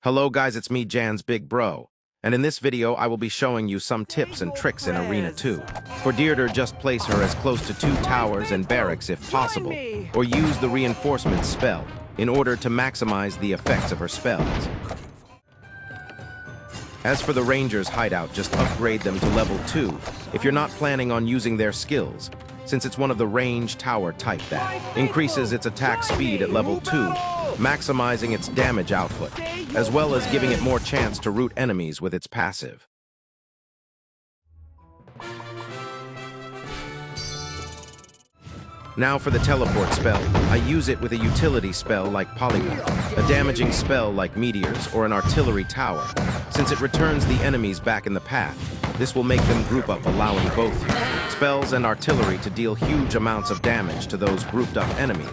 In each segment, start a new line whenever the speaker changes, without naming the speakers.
Hello guys, it's me, Jan's big bro. And in this video, I will be showing you some tips and tricks in Arena 2. For Deirdre, just place her as close to 2 towers and barracks if possible, or use the reinforcement spell in order to maximize the effects of her spells. As for the Rangers' hideout, just upgrade them to level 2 if you're not planning on using their skills, since it's one of the range tower type that increases its attack speed at level 2, maximizing its damage output, as well as giving it more chance to root enemies with its passive. Now for the teleport spell, I use it with a utility spell like Polymorph, a damaging spell like Meteors or an artillery tower. Since it returns the enemies back in the path, this will make them group up, allowing both spells and artillery to deal huge amounts of damage to those grouped up enemies.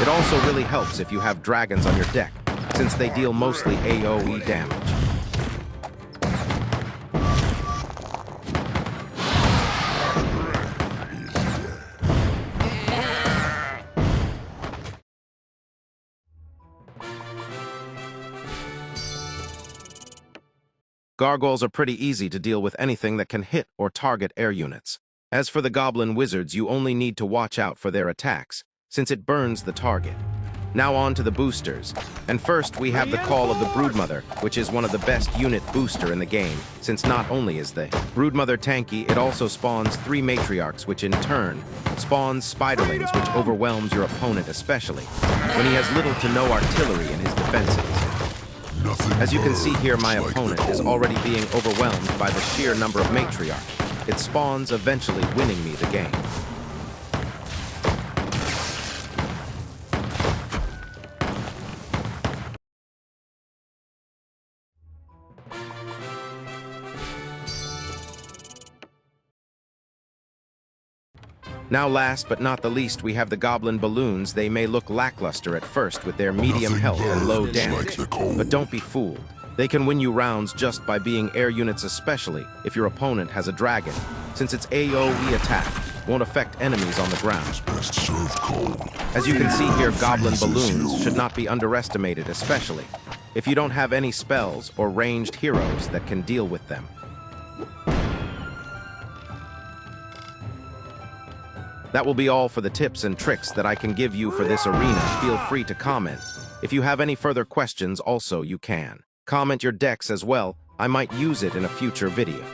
It also really helps if you have dragons on your deck, since they deal mostly AoE damage. Gargoyles are pretty easy to deal with anything that can hit or target air units. As for the Goblin Wizards, you only need to watch out for their attacks, since it burns the target. Now on to the boosters. And first, we have the Call of the Broodmother, which is one of the best unit booster in the game, since not only is the Broodmother tanky, it also spawns 3 Matriarchs, which in turn spawns Spiderlings, which overwhelms your opponent especially, when he has little to no artillery in his defenses. As you can see here, my opponent is already being overwhelmed by the sheer number of Matriarch. It spawns, eventually winning me the game. Now last but not the least, we have the Goblin Balloons. They may look lackluster at first with their medium health and low damage, but don't be fooled. They can win you rounds just by being air units, especially if your opponent has a dragon, since its AoE attack won't affect enemies on the ground. As you can see here, Goblin Balloons should not be underestimated, especially if you don't have any spells or ranged heroes that can deal with them. That will be all for the tips and tricks that I can give you for this arena. Feel free to comment. If you have any further questions, also you can comment your decks as well. I might use it in a future video.